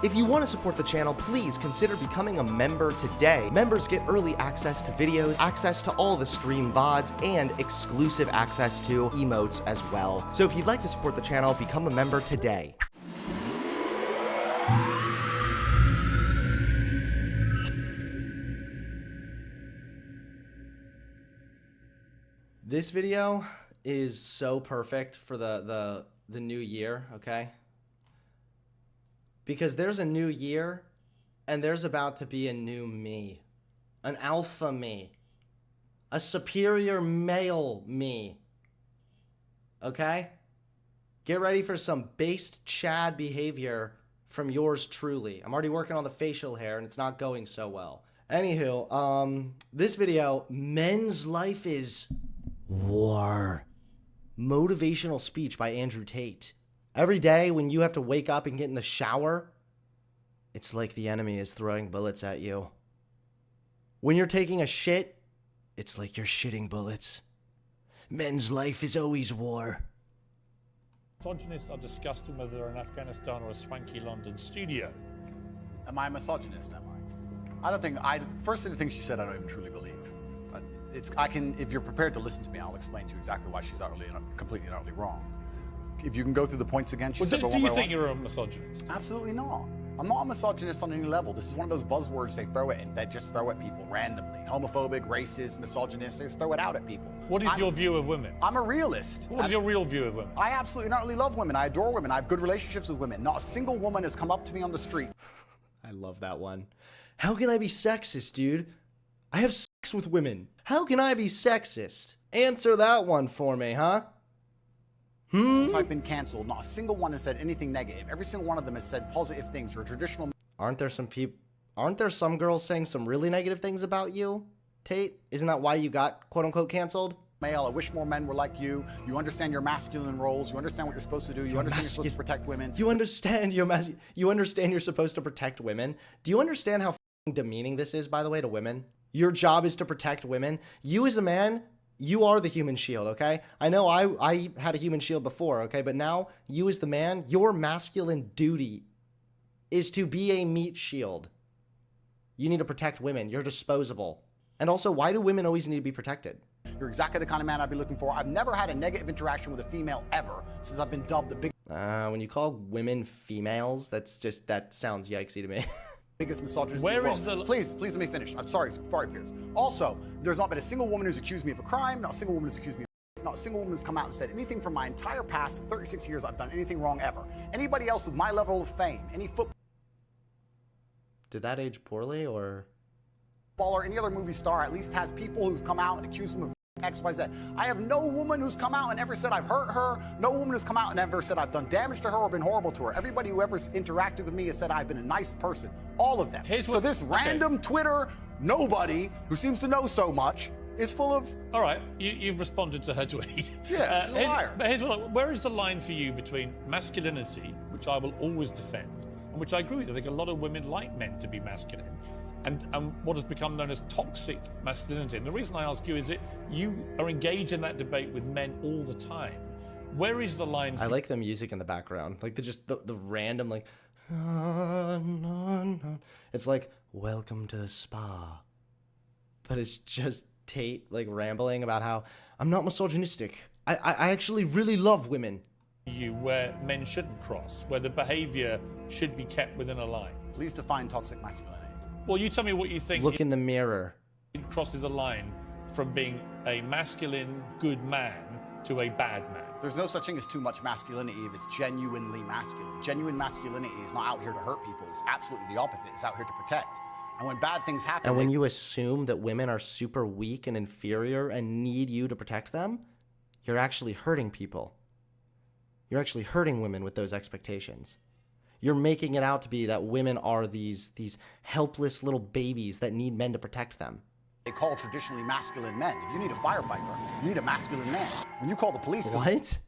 If you want to support the channel, please consider becoming a member today. Members get early access to videos, access to all the stream VODs, and exclusive access to emotes as well. So if you'd like to support the channel, become a member today. This video is so perfect for the new year, okay? Because there's a new year, and there's about to be a new me. An alpha me. A superior male me. Okay? Get ready for some based Chad behavior from yours truly. I'm already working on the facial hair, and it's not going so well. Anywho, this video, men's life is war. Motivational speech by Andrew Tate. Every day when you have to wake up and get in the shower, it's like the enemy is throwing bullets at you. When you're taking a shit, it's like you're shitting bullets. Men's life is always war. Misogynists are discussing whether they're in Afghanistan or a swanky London studio. Am I a misogynist, am I? I don't think, first of the things she said I don't even truly believe. If you're prepared to listen to me, I'll explain to you exactly why she's completely and utterly wrong. If you can go through the points again, she said. Do you think you're a misogynist? Absolutely not. I'm not a misogynist on any level. This is one of those buzzwords they just throw at people randomly. Homophobic, racist, misogynist, they just throw it out at people. What is your view of women? I'm a realist. What is your real view of women? I absolutely and utterly love women. I adore women. I have good relationships with women. Not a single woman has come up to me on the street. I love that one. How can I be sexist, dude? I have sex with women. How can I be sexist? Answer that one for me, huh? Since I've been canceled, not a single one has said anything negative. Every single one of them has said positive things. You're a traditional. Aren't there some girls saying some really negative things about you, Tate? Isn't that why you got quote unquote canceled? Male, I wish more men were like you. You understand your masculine roles. You understand what you're supposed to do. You understand you're supposed to protect women. You understand you're supposed to protect women. Do you understand how demeaning this is, by the way, to women? Your job is to protect women. You as a man, you are the human shield, okay? I know I had a human shield before, okay? But now, you as the man, your masculine duty is to be a meat shield. You need to protect women. You're disposable. And also, why do women always need to be protected? You're exactly the kind of man I'd be looking for. I've never had a negative interaction with a female ever since I've been dubbed the big... When you call women females, that sounds yikesy to me. Biggest misogynist Where in is the world. Please let me finish. I'm sorry, Piers. Also, there's not been a single woman who's accused me of a crime, not a single woman who's accused me of, not a single woman who's come out and said anything from my entire past of 36 years I've done anything wrong ever. Anybody else with my level of fame, any footballer, Did that age poorly, or? Any other movie star at least has people who've come out and accused them of X, Y, Z. I have no woman who's come out and ever said I've hurt her. No woman who's come out and ever said I've done damage to her or been horrible to her. Everybody who ever interacted with me has said I've been a nice person. All of them. So this random Twitter nobody who seems to know so much is full of... All right, you've responded to her tweet. Yeah, she's a liar. But here's where is the line for you between masculinity, which I will always defend, and which I agree with. I think a lot of women like men to be masculine, and what has become known as toxic masculinity. And the reason I ask you is that you are engaged in that debate with men all the time. Where is the line? I like the music in the background, like the random like. It's like welcome to the spa, but it's just Tate like rambling about how I'm not misogynistic. I actually really love women. Where men shouldn't cross, where the behavior should be kept within a line. Please define toxic masculinity. Well, you tell me what you think. Look in the mirror. It crosses a line from being a masculine, good man to a bad man. There's no such thing as too much masculinity if it's genuinely masculine. Genuine masculinity is not out here to hurt people. It's absolutely the opposite. It's out here to protect. And when bad things happen... And when you assume that women are super weak and inferior and need you to protect them, you're actually hurting people. You're actually hurting women with those expectations. You're making it out to be that women are these helpless little babies that need men to protect them. They call traditionally masculine men. If you need a firefighter, you need a masculine man. When you call the police... What?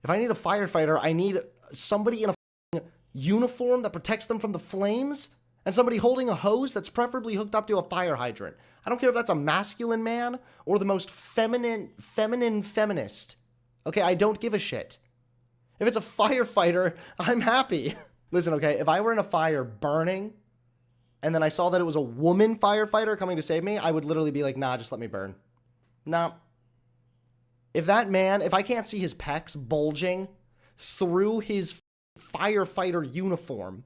If I need a firefighter, I need somebody in a uniform that protects them from the flames, and somebody holding a hose that's preferably hooked up to a fire hydrant. I don't care if that's a masculine man or the most feminine feminist. Okay, I don't give a shit. If it's a firefighter, I'm happy. Listen, okay, if I were in a fire burning and then I saw that it was a woman firefighter coming to save me, I would literally be like, nah, just let me burn. Nah. If that man, if I can't see his pecs bulging through his firefighter uniform,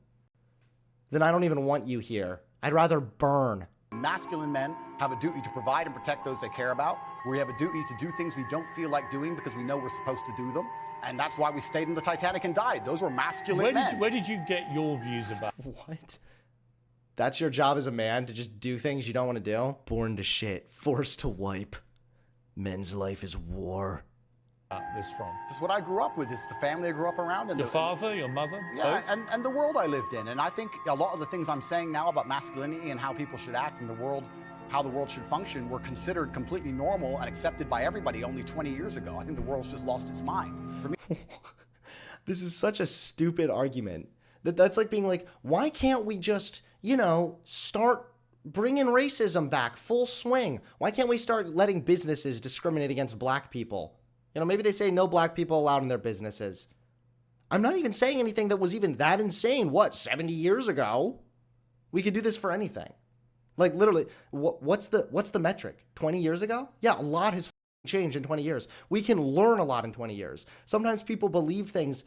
then I don't even want you here. I'd rather burn. Masculine men have a duty to provide and protect those they care about. We have a duty to do things we don't feel like doing because we know we're supposed to do them. And that's why we stayed in the Titanic and died. Those were masculine men. Where did you get your views about? What? That's your job as a man, to just do things you don't want to do? Born to shit, forced to wipe. Men's life is war. This from? This is what I grew up with. It's the family I grew up around. And Your father, your mother? Yeah, both? and the world I lived in. And I think a lot of the things I'm saying now about masculinity and how people should act in the world, how the world should function, were considered completely normal and accepted by everybody only 20 years ago. I think the world's just lost its mind. For me, This is such a stupid argument. That's like being like, why can't we just, start bringing racism back full swing? Why can't we start letting businesses discriminate against black people? Maybe they say no black people allowed in their businesses. I'm not even saying anything that was even that insane. What, 70 years ago? We could do this for anything. Like literally, what's the metric? 20 years ago? Yeah, a lot has changed in 20 years. We can learn a lot in 20 years. Sometimes people believe things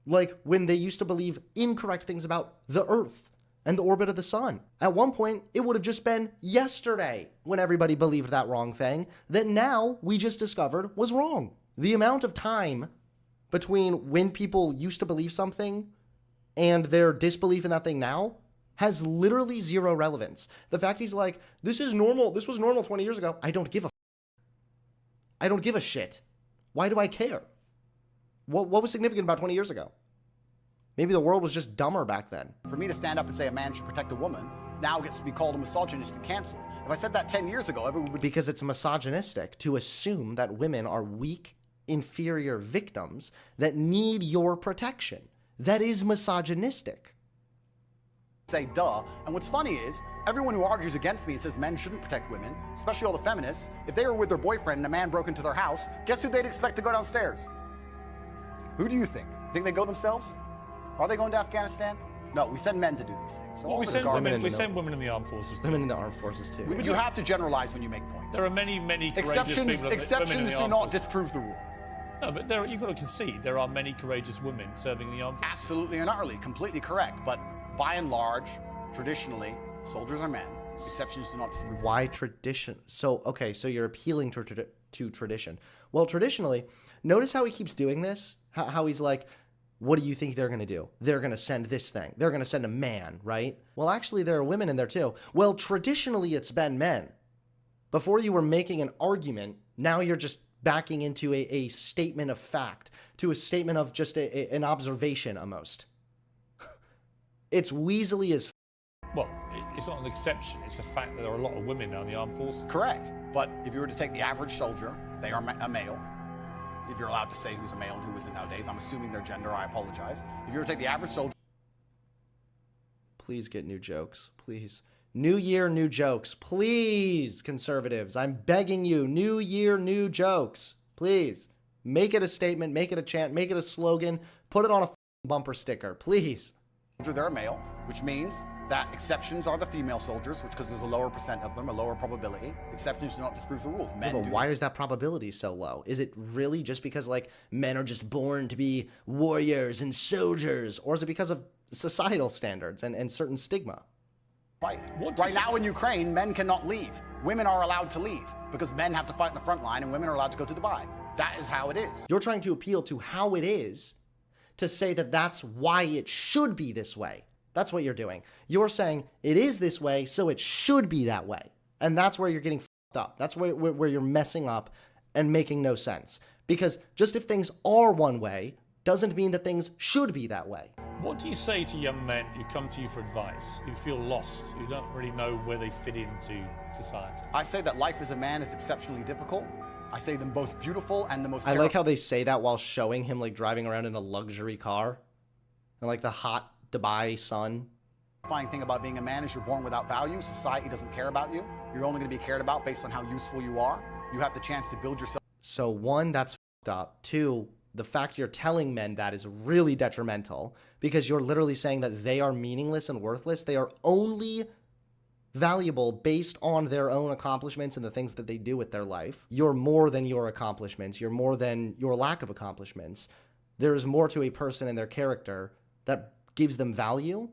like when they used to believe incorrect things about the earth and the orbit of the sun. At one point, it would have just been yesterday when everybody believed that wrong thing that now we just discovered was wrong. The amount of time between when people used to believe something and their disbelief in that thing now has literally zero relevance. The fact he's like, this is normal. This was normal 20 years ago. I don't give a shit. Why do I care? What was significant about 20 years ago? Maybe the world was just dumber back then. for me to stand up and say a man should protect a woman now gets to be called a misogynist and canceled. If I said that 10 years ago, everyone would... Because it's misogynistic to assume that women are weak, inferior victims that need your protection. That is misogynistic. say duh. And what's funny is, everyone who argues against me and says men shouldn't protect women, especially all the feminists, if they were with their boyfriend and a man broke into their house, guess who they'd expect to go downstairs? Who do you think? Think they go themselves? Are they going to Afghanistan? No, we send men to do these things. So Well, all we of it is send argument. women in the armed forces too. Women in the armed forces too. You have to generalize when you make points. There are many courageous Exceptions, people. exceptions do not disprove the rule. No, but you've got to concede there are many courageous women serving in the armed forces. Absolutely and utterly, completely correct. But by and large, traditionally, soldiers are men. Exceptions do not disprove. Why tradition? So, okay, so you're appealing to tradition. Well, traditionally, notice how he keeps doing this? How he's like, what do you think they're going to do? They're going to send this thing. They're going to send a man, right? Well, actually, there are women in there too. Well, traditionally, it's been men. Before you were making an argument, now you're just backing into a statement of fact, to a statement of just an observation almost. It's weaselly as Well, it's not an exception. It's a fact that there are a lot of women now in the armed forces. Correct. But if you were to take the average soldier, they are a male. If you're allowed to say who's a male and who isn't nowadays, I'm assuming their gender, I apologize. If you were to take the average soldier... Please get new jokes, please. New year, new jokes. Please, conservatives, I'm begging you. New year, new jokes. Please. Make it a statement, make it a chant, make it a slogan. Put it on a bumper sticker, please. They're a male, which means that exceptions are the female soldiers, which because there's a lower percent of them, a lower probability. Exceptions do not disprove the rules. Men But do. why is that probability so low? Is it really just because, like, men are just born to be warriors and soldiers? Or is it because of societal standards and certain stigma? Fight. What do you Right now in Ukraine, men cannot leave. Women are allowed to leave because men have to fight in the front line and women are allowed to go to Dubai. That is how it is. You're trying to appeal to how it is to say that that's why it should be this way. That's what you're doing. You're saying it is this way, so it should be that way. And that's where you're getting fucked up. That's where you're messing up and making no sense. Because just if things are one way doesn't mean that things should be that way. What do you say to young men who come to you for advice, who feel lost, who don't really know where they fit into society? I say that life as a man is exceptionally difficult. I say them both beautiful and the most I like how they say that while showing him like driving around in a luxury car and like the hot Dubai sun. terrifying thing about being a man is you're born without value. Society doesn't care about you. You're only going to be cared about based on how useful you are. You have the chance to build yourself. So one, that's fucked up. Two, the fact you're telling men that is really detrimental, because you're literally saying that they are meaningless and worthless. They are only valuable based on their own accomplishments and the things that they do with their life. You're more than your accomplishments. You're more than your lack of accomplishments. There is more to a person and their character that gives them value,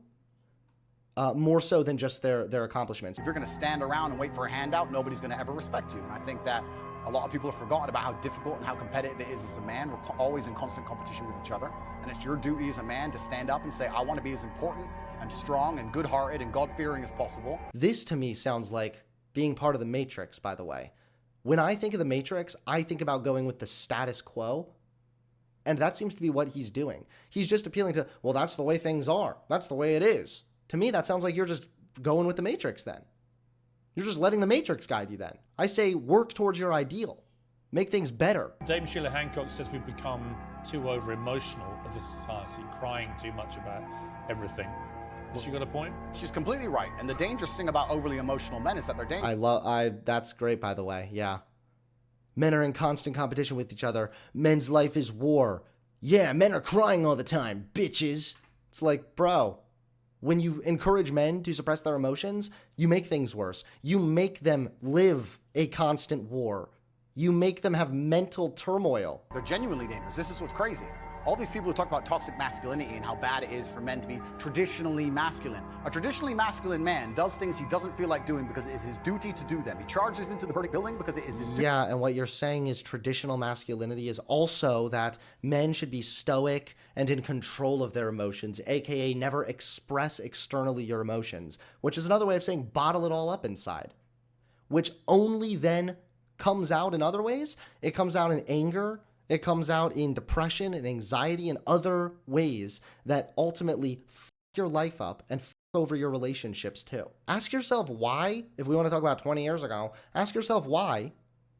more so than just their accomplishments. If you're going to stand around and wait for a handout, nobody's going to ever respect you. And I think that a lot of people have forgotten about how difficult and how competitive it is as a man. We're always in constant competition with each other. And it's your duty as a man to stand up and say, I want to be as important and strong and good-hearted and God-fearing as possible. This to me sounds like being part of the Matrix, by the way. When I think of the Matrix, I think about going with the status quo. And that seems to be what he's doing. He's just appealing to, well, that's the way things are. That's the way it is. To me, that sounds like you're just going with the Matrix then. You're just letting the Matrix guide you then. I say work towards your ideal. Make things better. Dame Sheila Hancock says we've become too over-emotional as a society, crying too much about everything. Has she got a point? She's completely right. And the dangerous thing about overly emotional men is that they're dangerous. That's great, by the way. Yeah. Men are in constant competition with each other. Men's life is war. Yeah, men are crying all the time, bitches. It's like, bro, when you encourage men to suppress their emotions, you make things worse. You make them live a constant war. You make them have mental turmoil. They're genuinely dangerous. This is what's crazy. All these people who talk about toxic masculinity and how bad it is for men to be traditionally masculine. A traditionally masculine man does things he doesn't feel like doing because it is his duty to do them. He charges into the burning building because it is his duty. Yeah, and what you're saying is traditional masculinity is also that men should be stoic and in control of their emotions, aka never express externally your emotions, which is another way of saying bottle it all up inside, which only then comes out in other ways. It comes out in anger. It comes out in depression and anxiety and other ways that ultimately f your life up and f over your relationships too. Ask yourself why, if we want to talk about 20 years ago, ask yourself why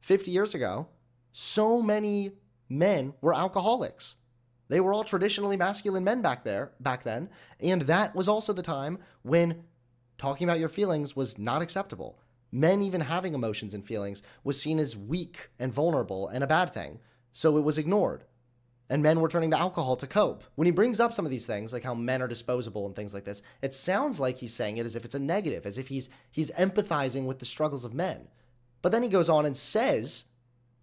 50 years ago, so many men were alcoholics. They were all traditionally masculine men back then. And that was also the time when talking about your feelings was not acceptable. Men even having emotions and feelings was seen as weak and vulnerable and a bad thing. So it was ignored. And men were turning to alcohol to cope. When he brings up some of these things, like how men are disposable and things like this, it sounds like he's saying it as if it's a negative, as if he's empathizing with the struggles of men. But then he goes on and says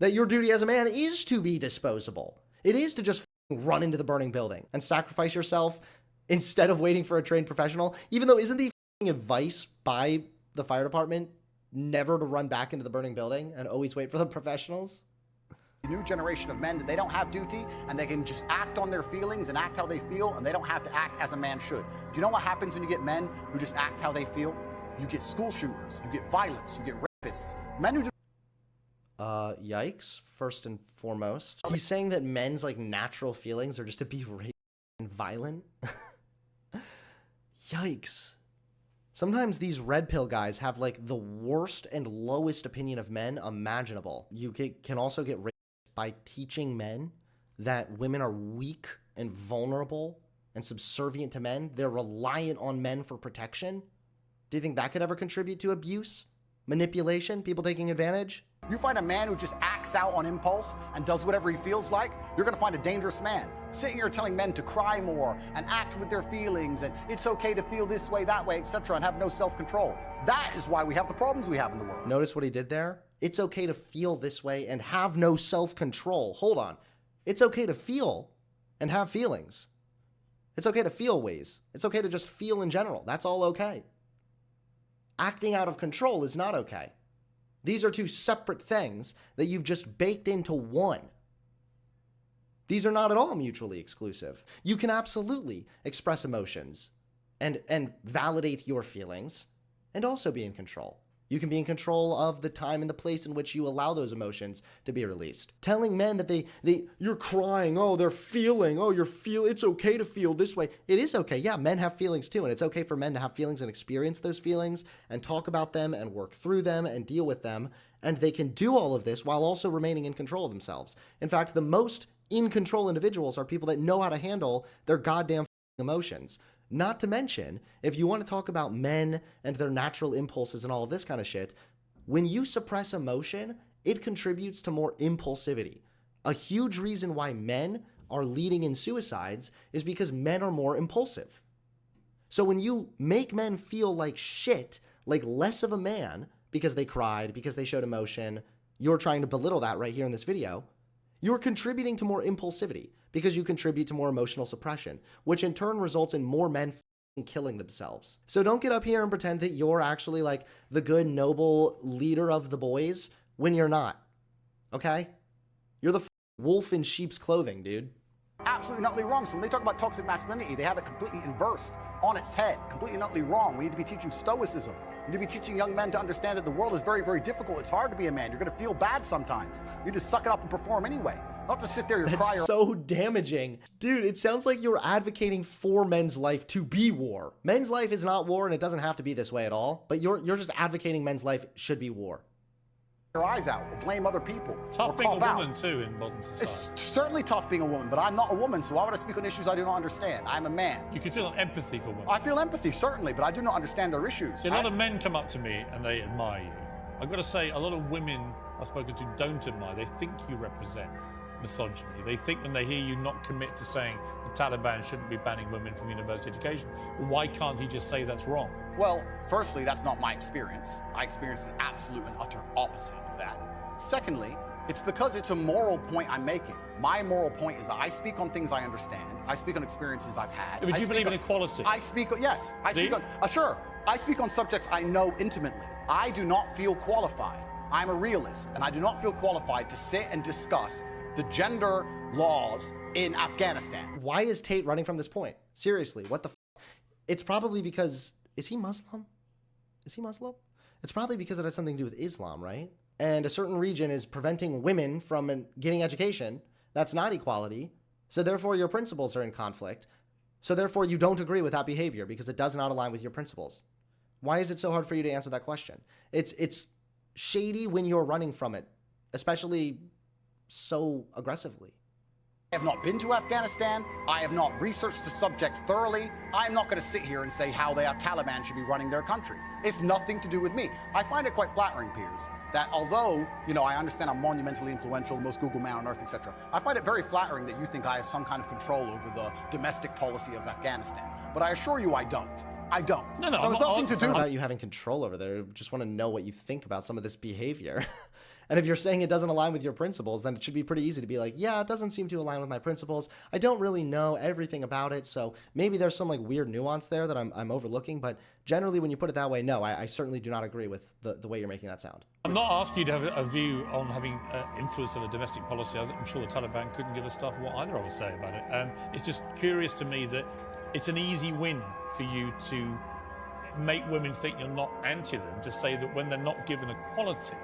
that your duty as a man is to be disposable. It is to just run into the burning building and sacrifice yourself instead of waiting for a trained professional. Even though, isn't the advice by the fire department never to run back into the burning building and always wait for the professionals? New generation of men that they don't have duty and they can just act on their feelings and act how they feel, and they don't have to act as a man should. Do you know what happens when you get men who just act how they feel? You get school shooters, you get violence, you get rapists. Men who just yikes, first and foremost. He's saying that men's like natural feelings are just to be raped and violent. Yikes. Sometimes these red pill guys have like the worst and lowest opinion of men imaginable. You can also get raped by teaching men that women are weak and vulnerable and subservient to men. They're reliant on men for protection. Do you think that could ever contribute to abuse, manipulation, people taking advantage? You find a man who just acts out on impulse and does whatever he feels like, you're gonna find a dangerous man. Sitting here telling men to cry more and act with their feelings and it's okay to feel this way, that way, etc., and have no self-control. That is why we have the problems we have in the world. Notice what he did there? It's okay to feel this way and have no self-control. Hold on. It's okay to feel and have feelings. It's okay to feel ways. It's okay to just feel in general. That's all okay. Acting out of control is not okay. These are two separate things that you've just baked into one. These are not at all mutually exclusive. You can absolutely express emotions and validate your feelings and also be in control. You can be in control of the time and the place in which you allow those emotions to be released. Telling men that you're crying, oh, they're feeling, oh, it's okay to feel this way. It is okay. Yeah, men have feelings too, and it's okay for men to have feelings and experience those feelings and talk about them and work through them and deal with them. And they can do all of this while also remaining in control of themselves. In fact, the most in control individuals are people that know how to handle their goddamn emotions. Not to mention, if you want to talk about men and their natural impulses and all of this kind of shit, when you suppress emotion, it contributes to more impulsivity. A huge reason why men are leading in suicides is because men are more impulsive. So when you make men feel like shit, like less of a man, because they cried, because they showed emotion, you're trying to belittle that right here in this video, you're contributing to more impulsivity because you contribute to more emotional suppression, which in turn results in more men killing themselves. So don't get up here and pretend that you're actually like the good, noble leader of the boys when you're not. Okay? You're the wolf in sheep's clothing, dude. Absolutely not wrong. So when they talk about toxic masculinity, they have it completely inversed on its head, completely not wrong. We need to be teaching Stoicism. We need to be teaching young men to understand that the world is very, very difficult. It's hard to be a man. You're going to feel bad sometimes. You need to suck it up and perform anyway. Not to sit there and cry. That's so damaging. Dude, it sounds like you're advocating for men's life to be war. Men's life is not war, and it doesn't have to be this way at all, but you're just advocating men's life should be war. Your eyes out, or blame other people. Tough being a woman too in modern society. It's certainly tough being a woman, but I'm not a woman, so why would I speak on issues I do not understand? I'm a man. You can feel empathy for women. I feel empathy, certainly, but I do not understand their issues. See, a lot of men come up to me and they admire you. I've got to say, a lot of women I've spoken to don't admire. They think you represent misogyny. They think when they hear you not commit to saying the Taliban shouldn't be banning women from university education, well, why can't he just say that's wrong? Well, firstly, that's not my experience. I experience the absolute and utter opposite of that. Secondly, it's because it's a moral point I'm making. My moral point is I speak on things I understand. I speak on experiences I've had. But you believe in equality? I speak, yes. I speak on, sure. I speak on subjects I know intimately. I do not feel qualified. I'm a realist, and I do not feel qualified to sit and discuss the gender laws in Afghanistan. Why is Tate running from this point? Seriously, what the It's probably because, is he Muslim? Is he Muslim? It's probably because it has something to do with Islam, right? And a certain region is preventing women from getting education. That's not equality. So therefore your principles are in conflict. So therefore you don't agree with that behavior because it does not align with your principles. Why is it so hard for you to answer that question? It's shady when you're running from it, especially so aggressively. I have not been to Afghanistan. I have not researched the subject thoroughly. I'm not going to sit here and say how the Taliban should be running their country. It's nothing to do with me. I find it quite flattering, Piers, that although, I understand I'm monumentally influential, the most Google man on earth, etc., I find it very flattering that you think I have some kind of control over the domestic policy of Afghanistan. But I assure you I don't. I don't. No, so it's nothing to do about you having control over there. I just want to know what you think about some of this behavior. And if you're saying it doesn't align with your principles, then it should be pretty easy to be like, yeah, it doesn't seem to align with my principles. I don't really know everything about it, so maybe there's some like weird nuance there that I'm overlooking. But generally, when you put it that way, no, I certainly do not agree with the way you're making that sound. I'm not asking you to have a view on having influence on a domestic policy. I'm sure the Taliban couldn't give a stuff what either of us say about it. It's just curious to me that it's an easy win for you to make women think you're not anti them, to say that when they're not given equality,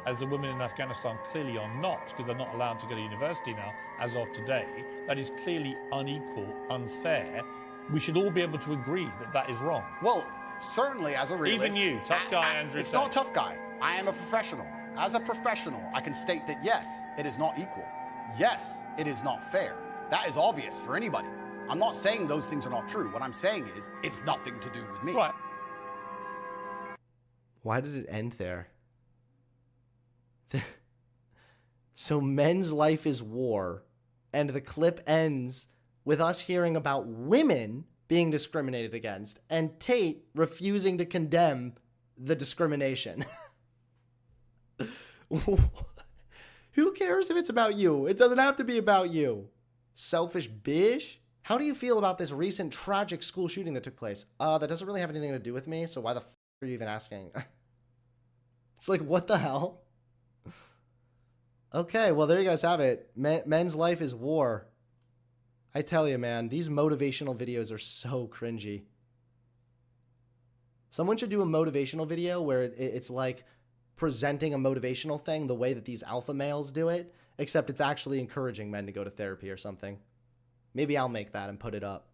as the women in Afghanistan clearly are not, because they're not allowed to go to university now, as of today, that is clearly unequal, unfair. We should all be able to agree that that is wrong. Well, certainly as a realist. Even you, tough guy Andrew Tate. It's not tough guy. I am a professional. As a professional, I can state that yes, it is not equal. Yes, it is not fair. That is obvious for anybody. I'm not saying those things are not true. What I'm saying is it's nothing to do with me. Right. Why did it end there? So men's life is war, and the clip ends with us hearing about women being discriminated against and Tate refusing to condemn the discrimination. Who cares if it's about you? It doesn't have to be about you. Selfish bitch. How do you feel about this recent tragic school shooting that took place? That doesn't really have anything to do with me, so why the f are you even asking? It's like, what the hell? Okay, well, there you guys have it. Men's life is war. I tell you, man, these motivational videos are so cringy. Someone should do a motivational video where it's like presenting a motivational thing the way that these alpha males do it, except it's actually encouraging men to go to therapy or something. Maybe I'll make that and put it up.